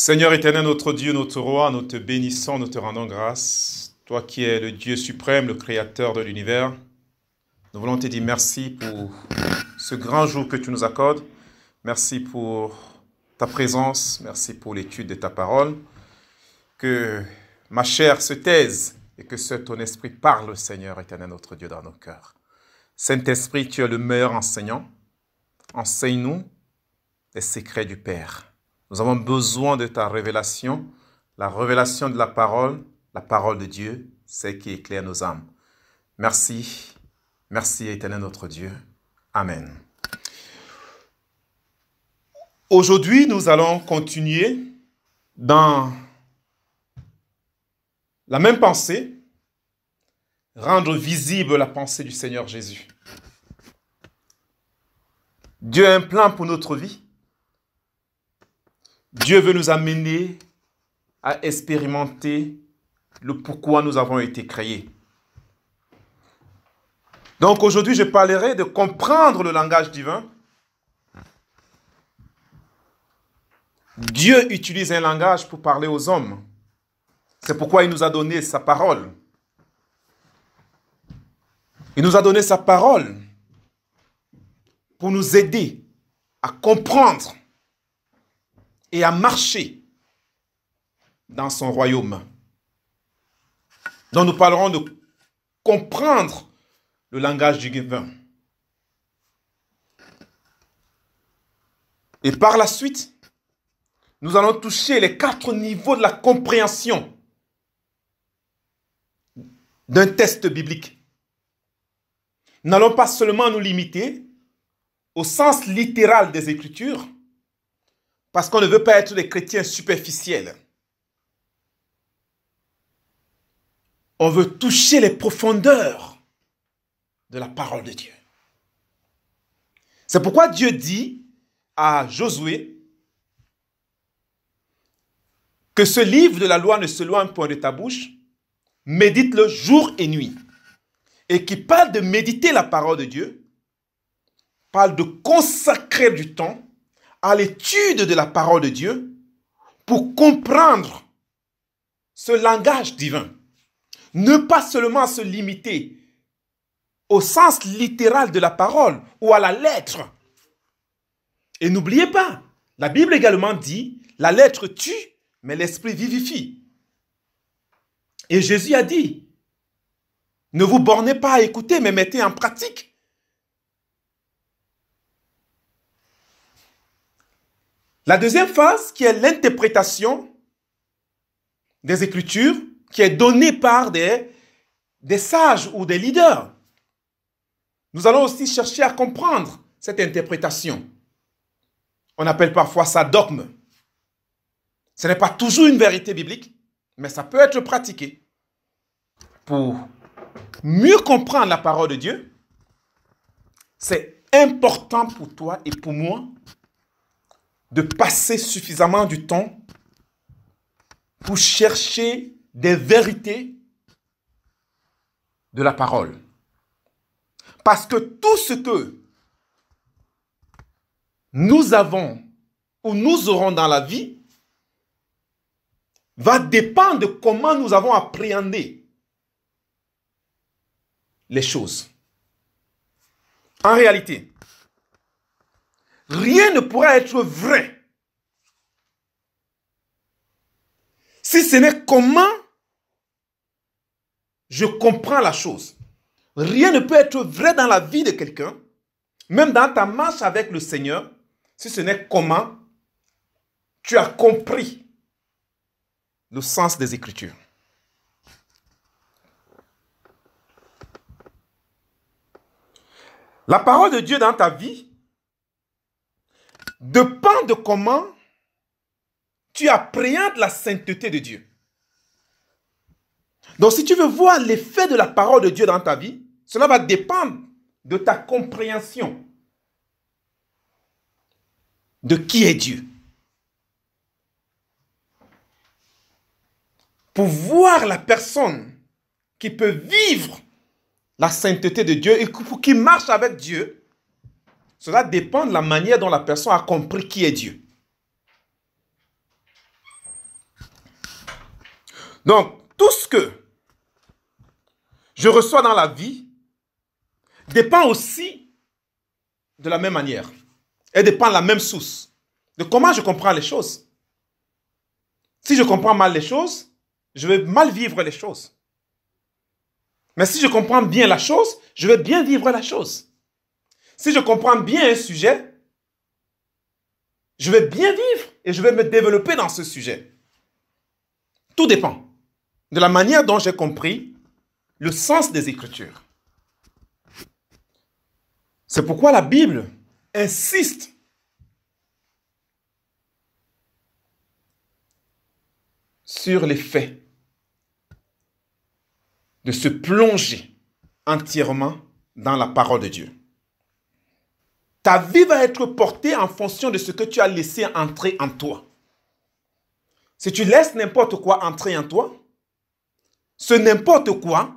Seigneur éternel, notre Dieu, notre roi, nous te bénissons, nous te rendons grâce. Toi qui es le Dieu suprême, le créateur de l'univers, nous voulons te dire merci pour ce grand jour que tu nous accordes. Merci pour ta présence, merci pour l'étude de ta parole. Que ma chair se taise et que seul ton esprit parle, Seigneur éternel, notre Dieu, dans nos cœurs. Saint-Esprit, tu es le meilleur enseignant. Enseigne-nous les secrets du Père. Nous avons besoin de ta révélation, la révélation de la parole de Dieu, c'est qui éclaire nos âmes. Merci, merci éternel notre Dieu. Amen. Aujourd'hui, nous allons continuer dans la même pensée, rendre visible la pensée du Seigneur Jésus. Dieu a un plan pour notre vie. Dieu veut nous amener à expérimenter le pourquoi nous avons été créés. Donc aujourd'hui, je parlerai de comprendre le langage divin. Dieu utilise un langage pour parler aux hommes. C'est pourquoi il nous a donné sa parole. Il nous a donné sa parole pour nous aider à comprendre et à marcher dans son royaume. Donc nous parlerons de comprendre le langage divin. Et par la suite, nous allons toucher les 4 niveaux de la compréhension d'un texte biblique. Nous n'allons pas seulement nous limiter au sens littéral des Écritures, parce qu'on ne veut pas être des chrétiens superficiels. On veut toucher les profondeurs de la parole de Dieu. C'est pourquoi Dieu dit à Josué que ce livre de la loi ne s'éloigne point de ta bouche, médite-le jour et nuit. Et qui parle de méditer la parole de Dieu, parle de consacrer du temps à l'étude de la parole de Dieu pour comprendre ce langage divin. Ne pas seulement se limiter au sens littéral de la parole ou à la lettre. Et n'oubliez pas, la Bible également dit, la lettre tue, mais l'esprit vivifie. Et Jésus a dit, ne vous bornez pas à écouter, mais mettez en pratique. La deuxième phase, qui est l'interprétation des Écritures, qui est donnée par des sages ou des leaders. Nous allons aussi chercher à comprendre cette interprétation. On appelle parfois ça dogme. Ce n'est pas toujours une vérité biblique, mais ça peut être pratiqué. Pour mieux comprendre la parole de Dieu, c'est important pour toi et pour moi de passer suffisamment du temps pour chercher des vérités de la parole. Parce que tout ce que nous avons ou nous aurons dans la vie va dépendre de comment nous avons appréhendé les choses. En réalité, rien ne pourra être vrai si ce n'est comment je comprends la chose. Rien ne peut être vrai dans la vie de quelqu'un, même dans ta marche avec le Seigneur, si ce n'est comment tu as compris le sens des Écritures. La parole de Dieu dans ta vie dépend de comment tu appréhendes la sainteté de Dieu. Donc, si tu veux voir l'effet de la parole de Dieu dans ta vie, cela va dépendre de ta compréhension de qui est Dieu. Pour voir la personne qui peut vivre la sainteté de Dieu et qui marche avec Dieu, cela dépend de la manière dont la personne a compris qui est Dieu. Donc, tout ce que je reçois dans la vie dépend aussi de la même manière et dépend de la même source, de comment je comprends les choses. Si je comprends mal les choses, je vais mal vivre les choses. Mais si je comprends bien la chose, je vais bien vivre la chose. Si je comprends bien un sujet, je vais bien vivre et je vais me développer dans ce sujet. Tout dépend de la manière dont j'ai compris le sens des Écritures. C'est pourquoi la Bible insiste sur les faits de se plonger entièrement dans la parole de Dieu. Ta vie va être portée en fonction de ce que tu as laissé entrer en toi. Si tu laisses n'importe quoi entrer en toi, ce n'importe quoi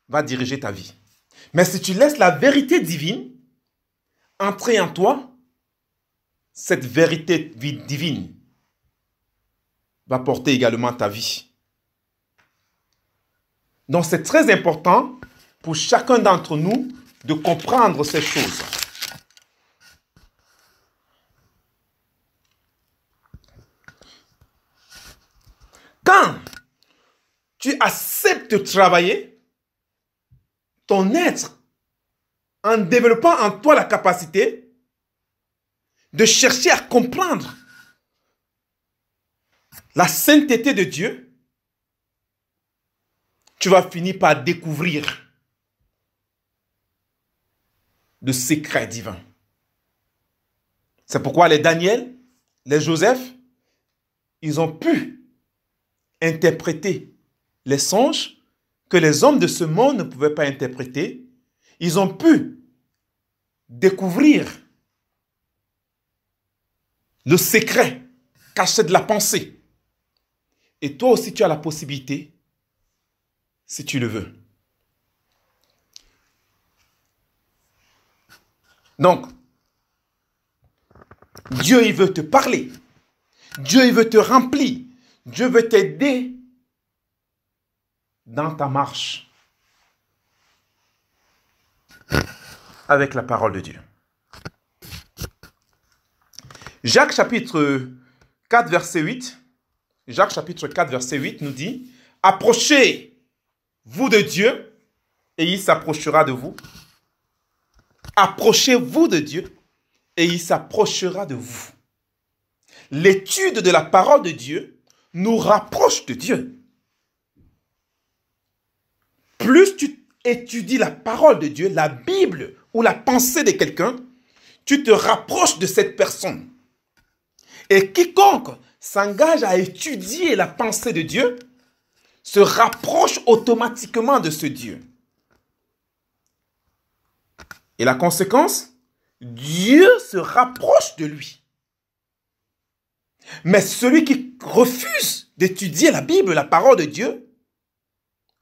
va diriger ta vie. Mais si tu laisses la vérité divine entrer en toi, cette vérité divine va porter également ta vie. Donc c'est très important pour chacun d'entre nous de comprendre ces choses. Quand tu acceptes de travailler ton être en développant en toi la capacité de chercher à comprendre la sainteté de Dieu, tu vas finir par découvrir le secret divin. C'est pourquoi les Daniel, les Joseph, ils ont pu interpréter les songes que les hommes de ce monde ne pouvaient pas interpréter. Ils ont pu découvrir le secret caché de la pensée. Et toi aussi, tu as la possibilité, si tu le veux. Donc, Dieu, il veut te parler. Dieu, il veut te remplir. Dieu veut t'aider dans ta marche avec la parole de Dieu. Jacques chapitre 4, verset 8. Jacques chapitre 4, verset 8 nous dit « Approchez-vous de Dieu et il s'approchera de vous. Approchez-vous de Dieu et il s'approchera de vous. » L'étude de la parole de Dieu nous rapproche de Dieu. Plus tu étudies la parole de Dieu, la Bible ou la pensée de quelqu'un, tu te rapproches de cette personne. Et quiconque s'engage à étudier la pensée de Dieu se rapproche automatiquement de ce Dieu. Et la conséquence, Dieu se rapproche de lui. Mais celui qui refuse d'étudier la Bible, la parole de Dieu,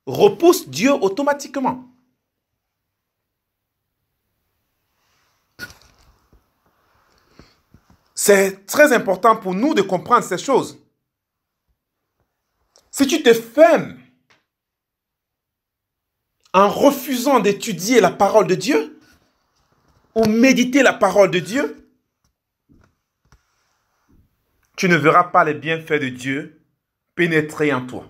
repousse Dieu automatiquement. C'est très important pour nous de comprendre ces choses. Si tu te fermes en refusant d'étudier la parole de Dieu ou méditer la parole de Dieu, tu ne verras pas les bienfaits de Dieu pénétrer en toi.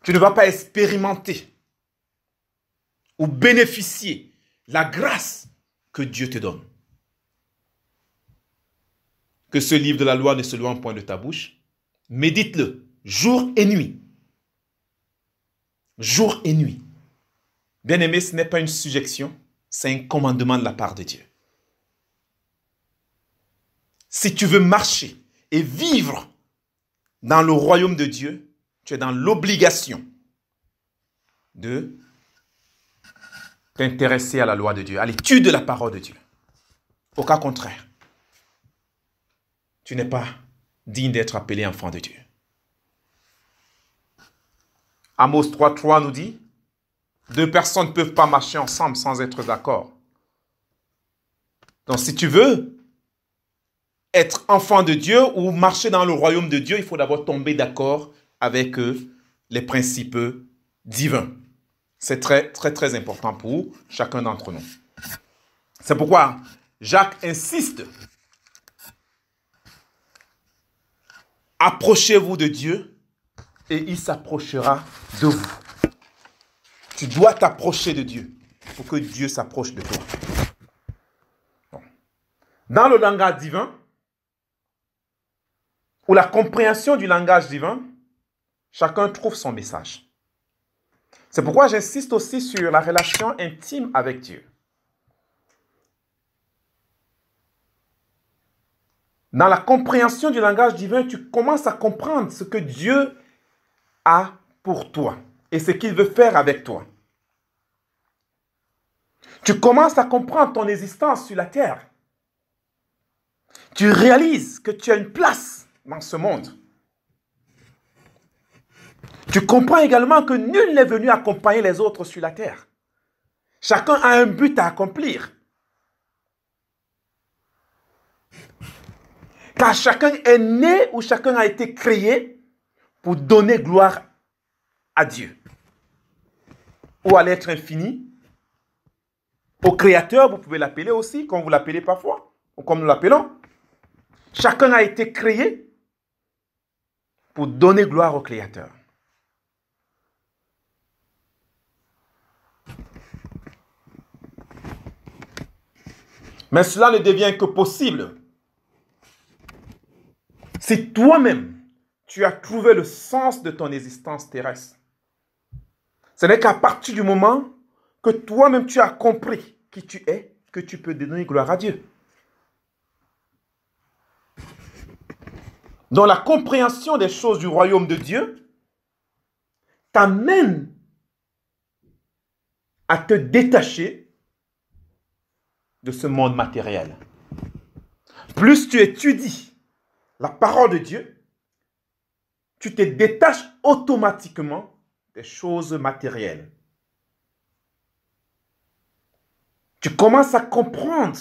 Tu ne vas pas expérimenter ou bénéficier la grâce que Dieu te donne. Que ce livre de la loi ne se loin point de ta bouche. Médite-le jour et nuit. Jour et nuit. Bien-aimé, ce n'est pas une suggestion, c'est un commandement de la part de Dieu. Si tu veux marcher et vivre dans le royaume de Dieu, tu es dans l'obligation de t'intéresser à la loi de Dieu, à l'étude de la parole de Dieu. Au cas contraire, tu n'es pas digne d'être appelé enfant de Dieu. Amos 3.3 nous dit, deux personnes ne peuvent pas marcher ensemble sans être d'accord. Donc si tu veux être enfant de Dieu ou marcher dans le royaume de Dieu, il faut d'abord tomber d'accord avec les principes divins. C'est très, très, très important pour chacun d'entre nous. C'est pourquoi Jacques insiste. Approchez-vous de Dieu et il s'approchera de vous. Tu dois t'approcher de Dieu pour que Dieu s'approche de toi. Bon. Dans le langage divin, ou la compréhension du langage divin, chacun trouve son message. C'est pourquoi j'insiste aussi sur la relation intime avec Dieu. Dans la compréhension du langage divin, tu commences à comprendre ce que Dieu a pour toi et ce qu'il veut faire avec toi. Tu commences à comprendre ton existence sur la terre. Tu réalises que tu as une place dans ce monde. Tu comprends également que nul n'est venu accompagner les autres sur la terre. Chacun a un but à accomplir. Car chacun est né ou chacun a été créé pour donner gloire à Dieu. Ou à l'être infini. Au Créateur, vous pouvez l'appeler aussi, comme vous l'appelez parfois, ou comme nous l'appelons. Chacun a été créé pour donner gloire au Créateur. Mais cela ne devient que possible si toi-même, tu as trouvé le sens de ton existence terrestre. Ce n'est qu'à partir du moment que toi-même tu as compris qui tu es, que tu peux donner gloire à Dieu. Donc la compréhension des choses du royaume de Dieu t'amène à te détacher de ce monde matériel. Plus tu étudies la parole de Dieu, tu te détaches automatiquement des choses matérielles. Tu commences à comprendre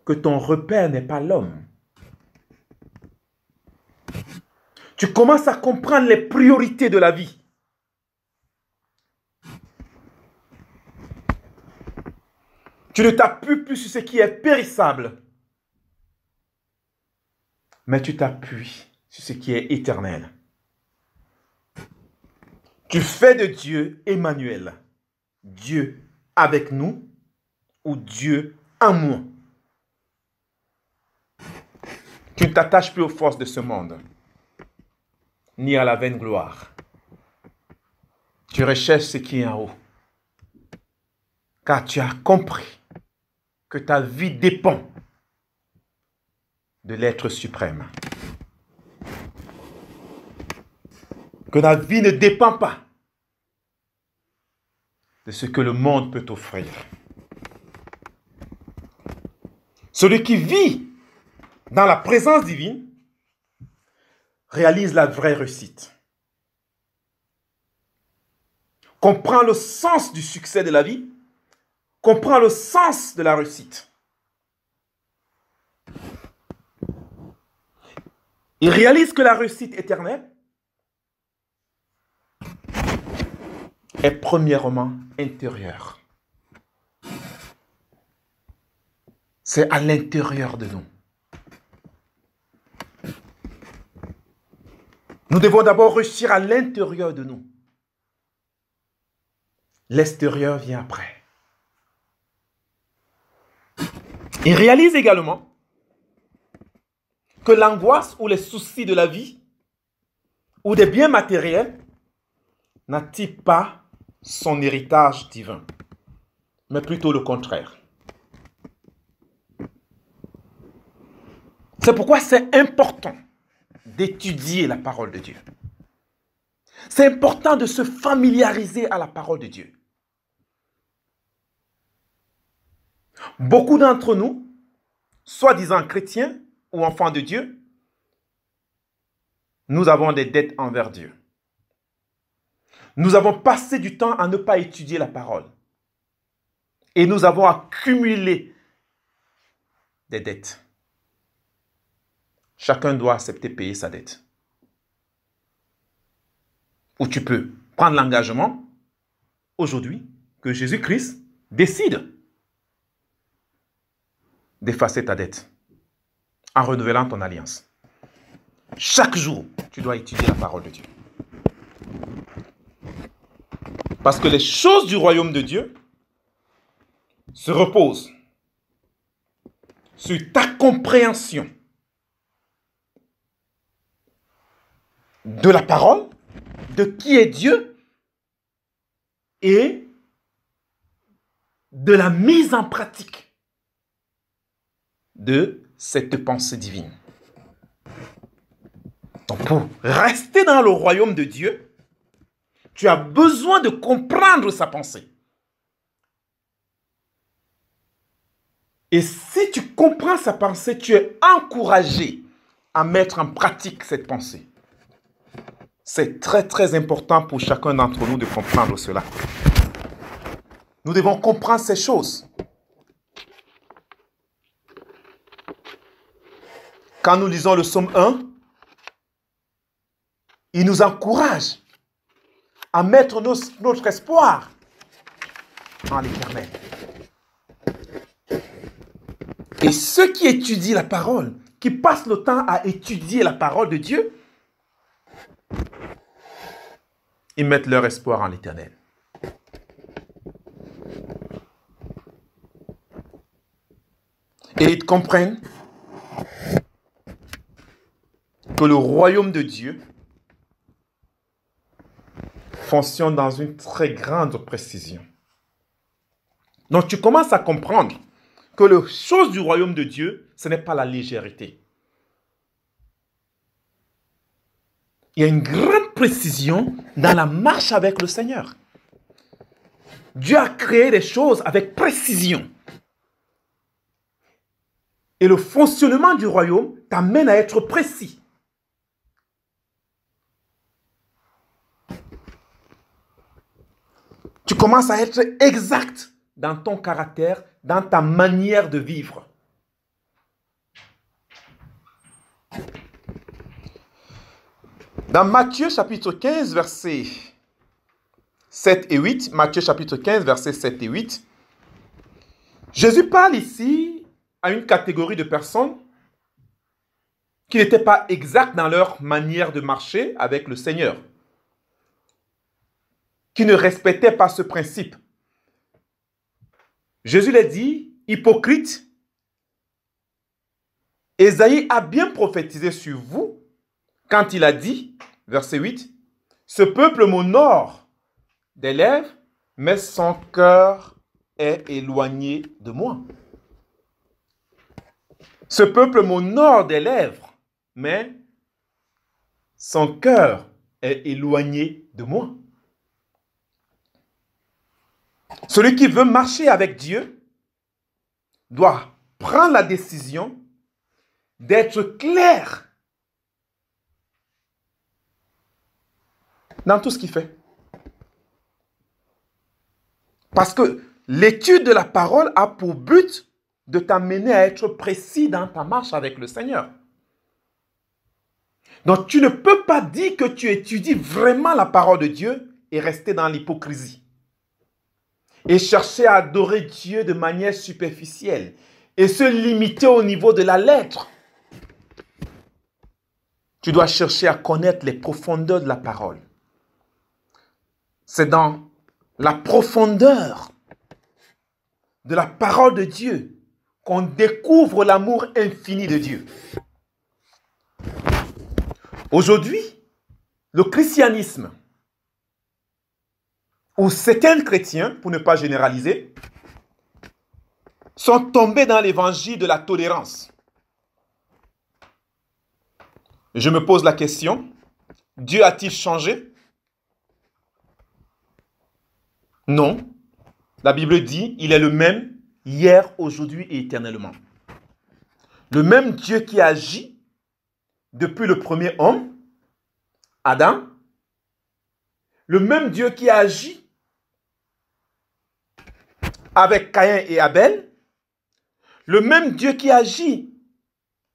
que ton repère n'est pas l'homme. Tu commences à comprendre les priorités de la vie. Tu ne t'appuies plus sur ce qui est périssable, mais tu t'appuies sur ce qui est éternel. Tu fais de Dieu Emmanuel, Dieu avec nous ou Dieu en moi. Tu ne t'attaches plus aux forces de ce monde, ni à la vaine gloire. Tu recherches ce qui est en haut, car tu as compris que ta vie dépend de l'être suprême. Que ta vie ne dépend pas de ce que le monde peut t'offrir. Celui qui vit dans la présence divine réalise la vraie réussite. Comprend le sens du succès de la vie, comprend le sens de la réussite. Il réalise que la réussite éternelle est premièrement intérieure. C'est à l'intérieur de nous. Nous devons d'abord réussir à l'intérieur de nous. L'extérieur vient après. Il réalise également que l'angoisse ou les soucis de la vie ou des biens matériels n'attirent pas son héritage divin, mais plutôt le contraire. C'est pourquoi c'est important d'étudier la parole de Dieu. C'est important de se familiariser à la parole de Dieu. Beaucoup d'entre nous, soi-disant chrétiens ou enfants de Dieu, nous avons des dettes envers Dieu. Nous avons passé du temps à ne pas étudier la parole. Et nous avons accumulé des dettes. Chacun doit accepter de payer sa dette. Ou tu peux prendre l'engagement aujourd'hui que Jésus-Christ décide d'effacer ta dette en renouvelant ton alliance. Chaque jour, tu dois étudier la parole de Dieu. Parce que les choses du royaume de Dieu se reposent sur ta compréhension de la parole, de qui est Dieu et de la mise en pratique de cette pensée divine. Donc pour rester dans le royaume de Dieu, tu as besoin de comprendre sa pensée. Et si tu comprends sa pensée, tu es encouragé à mettre en pratique cette pensée. C'est très très important pour chacun d'entre nous de comprendre cela. Nous devons comprendre ces choses. Quand nous lisons le psaume 1, il nous encourage à mettre notre espoir en l'Éternel. Et ceux qui étudient la parole, qui passent le temps à étudier la parole de Dieu, ils mettent leur espoir en l'Éternel. Et ils comprennent que le royaume de Dieu fonctionne dans une très grande précision. Donc tu commences à comprendre que les choses du royaume de Dieu, ce n'est pas la légèreté. Il y a une grande précision dans la marche avec le Seigneur. Dieu a créé les choses avec précision. Et le fonctionnement du royaume t'amène à être précis. Tu commences à être exact dans ton caractère, dans ta manière de vivre. Dans Matthieu chapitre 15, versets 7 et 8, Matthieu chapitre 15, versets 7 et 8, Jésus parle ici à une catégorie de personnes qui n'étaient pas exactes dans leur manière de marcher avec le Seigneur, qui ne respectaient pas ce principe. Jésus les dit, hypocrites, Ésaïe a bien prophétisé sur vous quand il a dit, verset 8, « Ce peuple m'honore des lèvres, mais son cœur est éloigné de moi. » Ce peuple m'honore des lèvres, mais son cœur est éloigné de moi. Celui qui veut marcher avec Dieu doit prendre la décision d'être clair dans tout ce qu'il fait. Parce que l'étude de la parole a pour but de t'amener à être précis dans ta marche avec le Seigneur. Donc tu ne peux pas dire que tu étudies vraiment la parole de Dieu et rester dans l'hypocrisie. Et chercher à adorer Dieu de manière superficielle et se limiter au niveau de la lettre. Tu dois chercher à connaître les profondeurs de la parole. C'est dans la profondeur de la parole de Dieu qu'on découvre l'amour infini de Dieu. Aujourd'hui, le christianisme, ou certains chrétiens, pour ne pas généraliser, sont tombés dans l'évangile de la tolérance. Je me pose la question, Dieu a-t-il changé? Non. La Bible dit, il est le même hier, aujourd'hui et éternellement. Le même Dieu qui agit depuis le premier homme, Adam, le même Dieu qui agit avec Caïn et Abel, Le même Dieu qui agit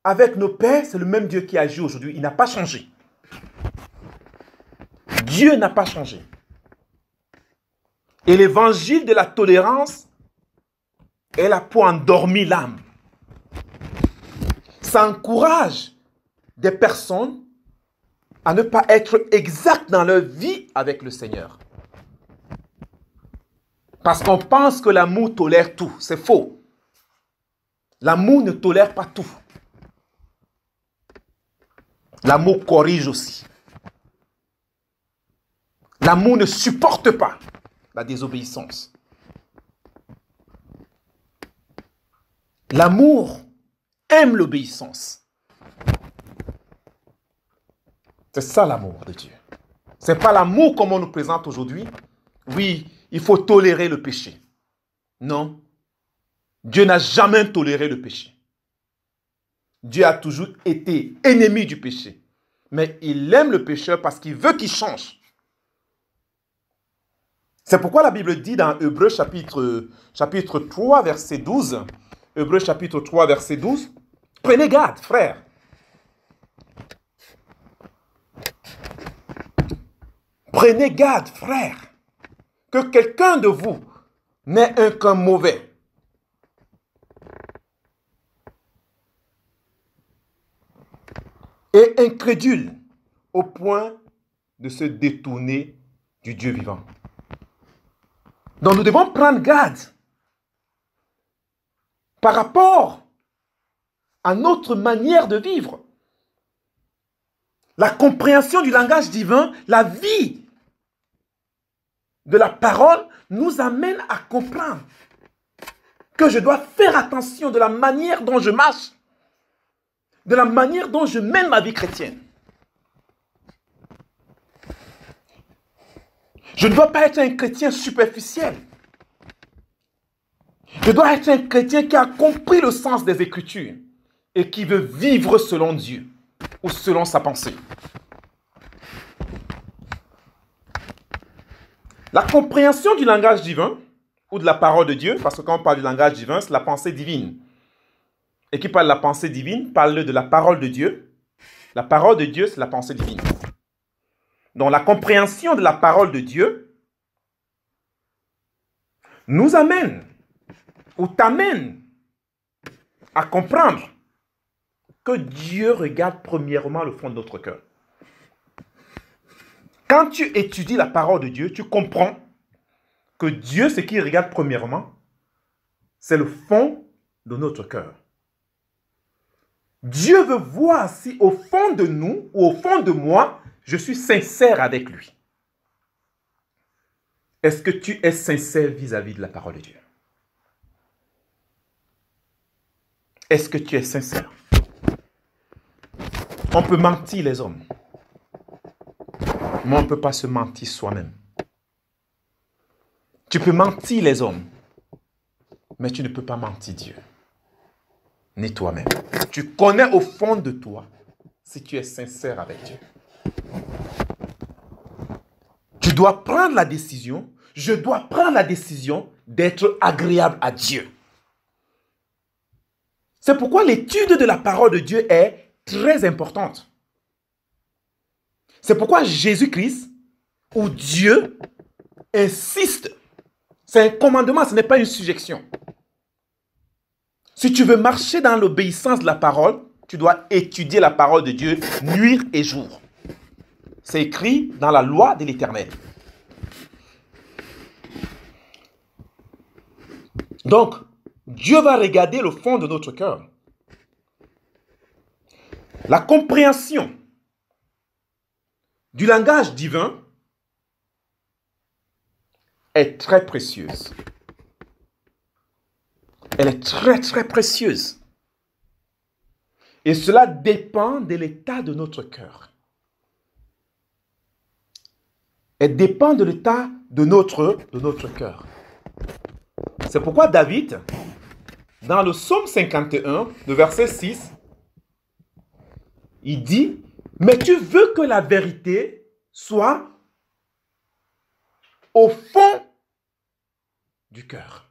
avec nos pères, c'est le même Dieu qui agit aujourd'hui. Il n'a pas changé. Dieu n'a pas changé. Et l'évangile de la tolérance est là pour endormir l'âme. Ça encourage des personnes à ne pas être exactes dans leur vie avec le Seigneur. Parce qu'on pense que l'amour tolère tout. C'est faux. L'amour ne tolère pas tout. L'amour corrige aussi. L'amour ne supporte pas la désobéissance. L'amour aime l'obéissance. C'est ça l'amour de Dieu. Ce n'est pas l'amour comme on nous présente aujourd'hui. Oui, il faut tolérer le péché. Non. Dieu n'a jamais toléré le péché. Dieu a toujours été ennemi du péché. Mais il aime le pécheur parce qu'il veut qu'il change. C'est pourquoi la Bible dit dans Hébreux chapitre 3, verset 12, Hébreux chapitre 3, verset 12, prenez garde, frères. Prenez garde, frères, que quelqu'un de vous n'ait un cœur mauvais. Et incrédule au point de se détourner du Dieu vivant. Donc nous devons prendre garde par rapport à notre manière de vivre. La compréhension du langage divin, la vie de la parole nous amène à comprendre que je dois faire attention de la manière dont je marche, de la manière dont je mène ma vie chrétienne. Je ne dois pas être un chrétien superficiel. Je dois être un chrétien qui a compris le sens des Écritures et qui veut vivre selon Dieu ou selon sa pensée. La compréhension du langage divin ou de la parole de Dieu, parce que quand on parle du langage divin, c'est la pensée divine. Et qui parle de la pensée divine, parle de la parole de Dieu. La parole de Dieu, c'est la pensée divine. Donc la compréhension de la parole de Dieu nous amène ou t'amène à comprendre que Dieu regarde premièrement le fond de notre cœur. Quand tu étudies la parole de Dieu, tu comprends que Dieu, ce qu'il regarde premièrement, c'est le fond de notre cœur. Dieu veut voir si au fond de nous ou au fond de moi, je suis sincère avec lui. Est-ce que tu es sincère vis-à-vis de la parole de Dieu? Est-ce que tu es sincère? On peut mentir les hommes, mais on ne peut pas se mentir soi-même. Tu peux mentir les hommes, mais tu ne peux pas mentir Dieu, ni toi-même. Tu connais au fond de toi si tu es sincère avec Dieu. Tu dois prendre la décision, je dois prendre la décision d'être agréable à Dieu. C'est pourquoi l'étude de la parole de Dieu est très importante. C'est pourquoi Jésus-Christ, ou Dieu, insiste. C'est un commandement, ce n'est pas une suggestion. Si tu veux marcher dans l'obéissance de la parole, tu dois étudier la parole de Dieu nuit et jour. C'est écrit dans la loi de l'Éternel. Donc, Dieu va regarder le fond de notre cœur. La compréhension du langage divin est très précieuse. Elle est très, très précieuse. Et cela dépend de l'état de notre cœur. Elle dépend de l'état de notre cœur. C'est pourquoi David, dans le psaume 51, le verset 6, il dit, « Mais tu veux que la vérité soit au fond du cœur. »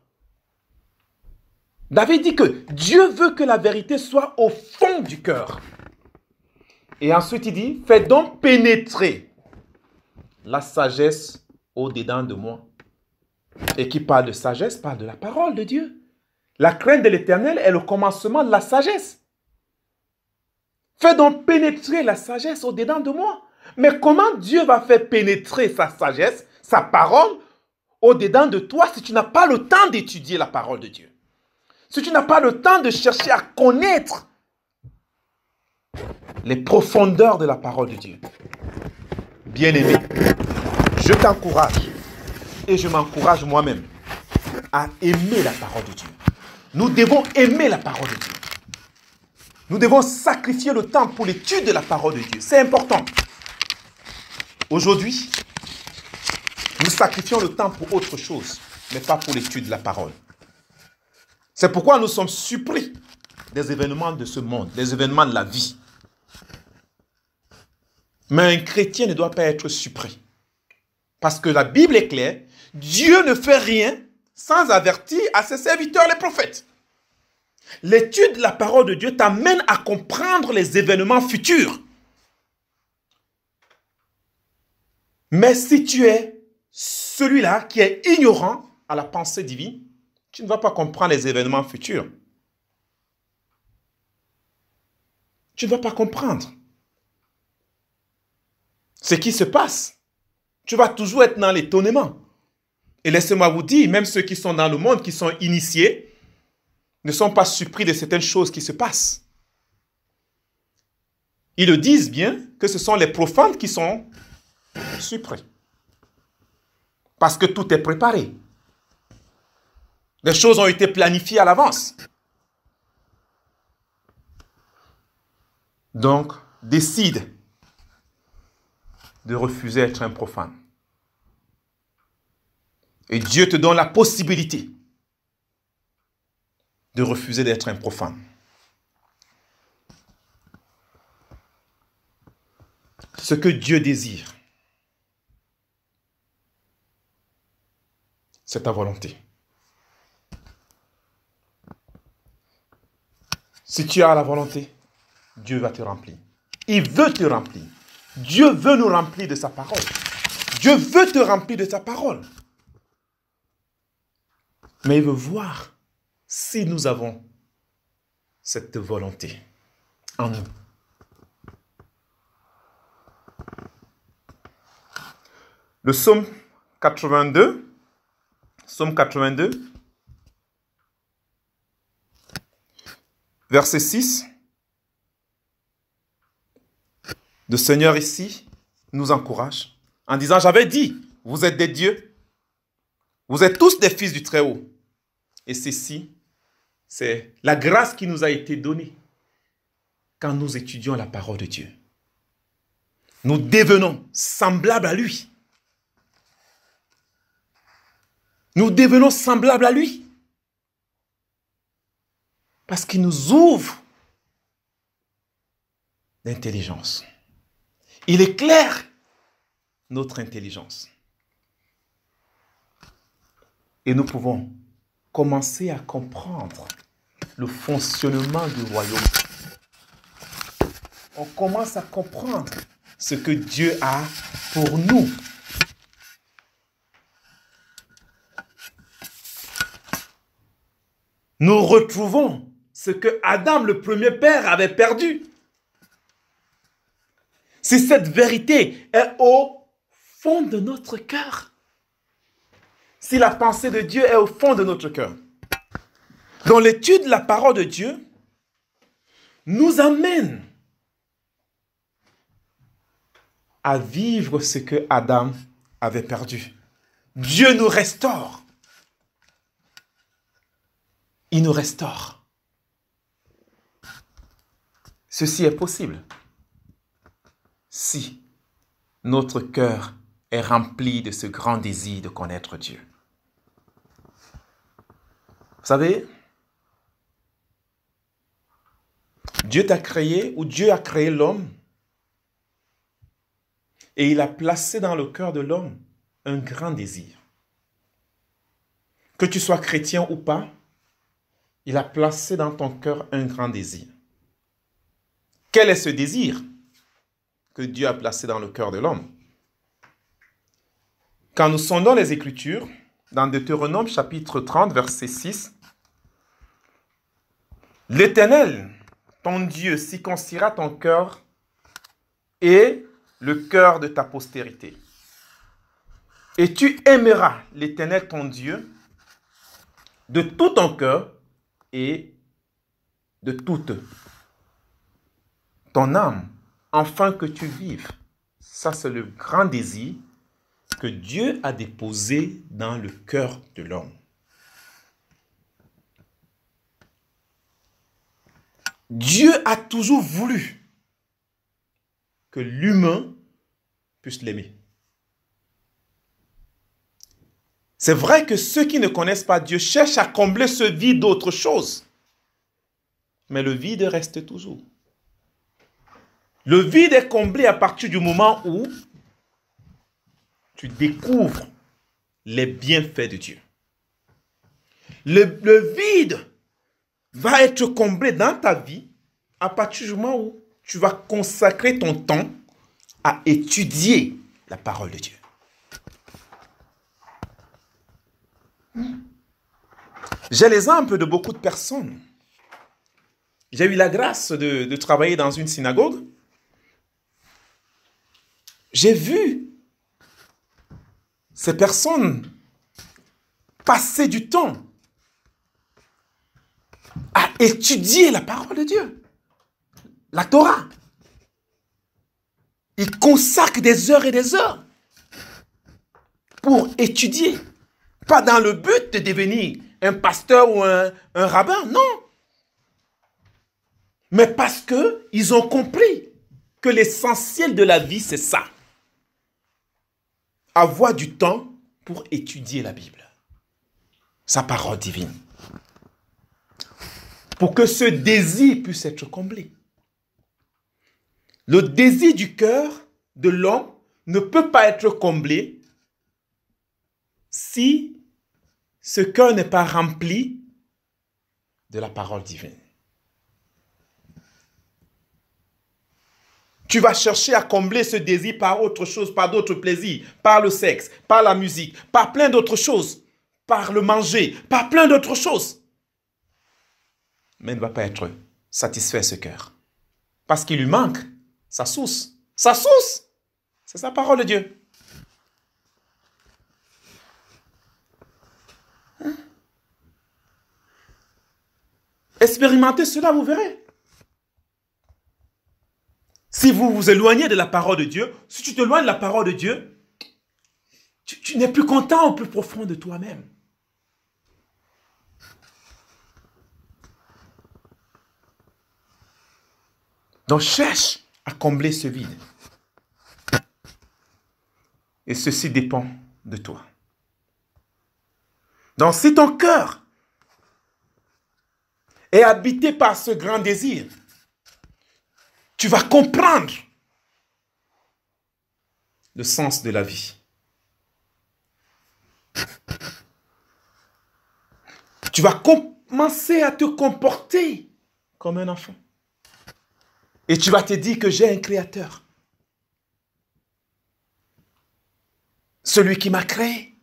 David dit que Dieu veut que la vérité soit au fond du cœur. Et ensuite il dit, fais donc pénétrer la sagesse au-dedans de moi. Et qui parle de sagesse, parle de la parole de Dieu. La crainte de l'Éternel est le commencement de la sagesse. Fais donc pénétrer la sagesse au-dedans de moi. Mais comment Dieu va faire pénétrer sa sagesse, sa parole, au-dedans de toi si tu n'as pas le temps d'étudier la parole de Dieu? Si tu n'as pas le temps de chercher à connaître les profondeurs de la parole de Dieu. Bien-aimé, je t'encourage et je m'encourage moi-même à aimer la parole de Dieu. Nous devons aimer la parole de Dieu. Nous devons sacrifier le temps pour l'étude de la parole de Dieu. C'est important. Aujourd'hui, nous sacrifions le temps pour autre chose, mais pas pour l'étude de la parole. C'est pourquoi nous sommes surpris des événements de ce monde, des événements de la vie. Mais un chrétien ne doit pas être surpris. Parce que la Bible est claire, Dieu ne fait rien sans avertir à ses serviteurs les prophètes. L'étude de la parole de Dieu t'amène à comprendre les événements futurs. Mais si tu es celui-là qui est ignorant à la pensée divine, tu ne vas pas comprendre les événements futurs. Tu ne vas pas comprendre ce qui se passe. Tu vas toujours être dans l'étonnement. Et laissez-moi vous dire, même ceux qui sont dans le monde, qui sont initiés, ne sont pas surpris de certaines choses qui se passent. Ils le disent bien que ce sont les profanes qui sont surpris. Parce que tout est préparé. Les choses ont été planifiées à l'avance. Donc, décide de refuser d'être un profane. Et Dieu te donne la possibilité de refuser d'être un profane. Ce que Dieu désire, c'est ta volonté. Si tu as la volonté, Dieu va te remplir. Il veut te remplir. Dieu veut nous remplir de sa parole. Dieu veut te remplir de sa parole. Mais il veut voir si nous avons cette volonté en nous. Le psaume 82, verset 6, le Seigneur ici nous encourage en disant, j'avais dit, vous êtes des dieux, vous êtes tous des fils du Très-Haut. Et ceci, c'est la grâce qui nous a été donnée quand nous étudions la parole de Dieu. Nous devenons semblables à lui. Nous devenons semblables à lui. Parce qu'il nous ouvre l'intelligence. Il éclaire notre intelligence. Et nous pouvons commencer à comprendre le fonctionnement du royaume. On commence à comprendre ce que Dieu a pour nous. Nous retrouvons ce que Adam, le premier père, avait perdu. Si cette vérité est au fond de notre cœur, si la pensée de Dieu est au fond de notre cœur, dans l'étude de la parole de Dieu, nous amène à vivre ce que Adam avait perdu. Dieu nous restaure. Il nous restaure. Ceci est possible si notre cœur est rempli de ce grand désir de connaître Dieu. Vous savez, Dieu t'a créé, ou Dieu a créé l'homme, et il a placé dans le cœur de l'homme un grand désir. Que tu sois chrétien ou pas, il a placé dans ton cœur un grand désir. Quel est ce désir que Dieu a placé dans le cœur de l'homme? Quand nous sondons les Écritures, dans Deutéronome chapitre 30, verset 6, l'Éternel, ton Dieu, circoncira ton cœur et le cœur de ta postérité. Et tu aimeras l'Éternel, ton Dieu, de tout ton cœur et de toute ton âme, afin que tu vives. Ça, c'est le grand désir que Dieu a déposé dans le cœur de l'homme. Dieu a toujours voulu que l'humain puisse l'aimer. C'est vrai que ceux qui ne connaissent pas Dieu cherchent à combler ce vide d'autre chose. Mais le vide reste toujours. Le vide est comblé à partir du moment où tu découvres les bienfaits de Dieu. Le vide va être comblé dans ta vie à partir du moment où tu vas consacrer ton temps à étudier la parole de Dieu. J'ai l'exemple de beaucoup de personnes. J'ai eu la grâce de travailler dans une synagogue. J'ai vu ces personnes passer du temps à étudier la parole de Dieu, la Torah. Ils consacrent des heures et des heures pour étudier. Pas dans le but de devenir un pasteur ou un rabbin, non. Mais parce qu'ils ont compris que l'essentiel de la vie, c'est ça. Avoir du temps pour étudier la Bible, sa parole divine. Pour que ce désir puisse être comblé. Le désir du cœur de l'homme ne peut pas être comblé si ce cœur n'est pas rempli de la parole divine. Tu vas chercher à combler ce désir par autre chose, par d'autres plaisirs, par le sexe, par la musique, par plein d'autres choses, par le manger, par plein d'autres choses. Mais il ne va pas être satisfait ce cœur. Parce qu'il lui manque sa source. Sa source, c'est sa parole de Dieu. Expérimentez cela, vous verrez. Si vous vous éloignez de la parole de Dieu, si tu t'éloignes de la parole de Dieu, tu n'es plus content au plus profond de toi-même. Donc cherche à combler ce vide. Et ceci dépend de toi. Donc si ton cœur est habité par ce grand désir, tu vas comprendre le sens de la vie. Tu vas commencer à te comporter comme un enfant. Et tu vas te dire que j'ai un créateur. Celui qui m'a créé.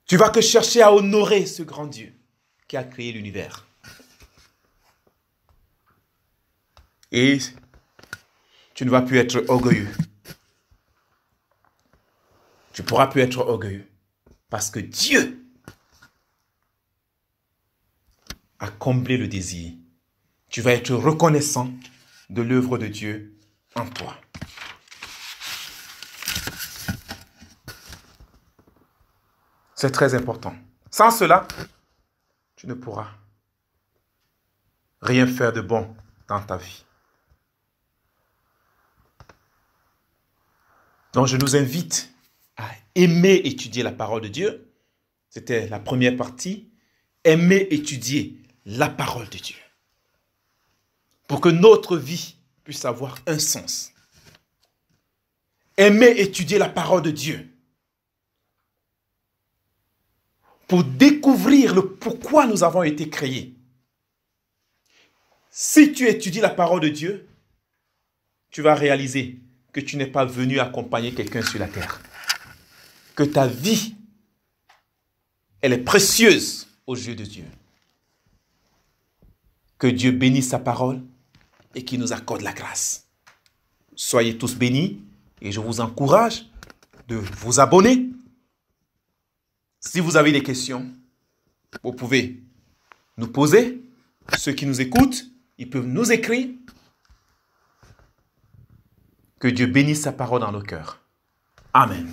Tu vas que chercher à honorer ce grand Dieu qui a créé l'univers. Et tu ne vas plus être orgueilleux. Tu ne pourras plus être orgueilleux. Parce que Dieu a comblé le désir. Tu vas être reconnaissant de l'œuvre de Dieu en toi. C'est très important. Sans cela, tu ne pourras rien faire de bon dans ta vie. Donc je nous invite à aimer étudier la parole de Dieu. C'était la première partie. Aimer étudier la parole de Dieu. Pour que notre vie puisse avoir un sens. Aimer étudier la parole de Dieu. pour découvrir le pourquoi nous avons été créés. Si tu étudies la parole de Dieu, tu vas réaliser que tu n'es pas venu accompagner quelqu'un sur la terre. Que ta vie, elle est précieuse aux yeux de Dieu. Que Dieu bénisse sa parole et qu'il nous accorde la grâce. Soyez tous bénis et je vous encourage de vous abonner. Si vous avez des questions, vous pouvez nous poser. Ceux qui nous écoutent, ils peuvent nous écrire. Que Dieu bénisse sa parole dans nos cœurs. Amen.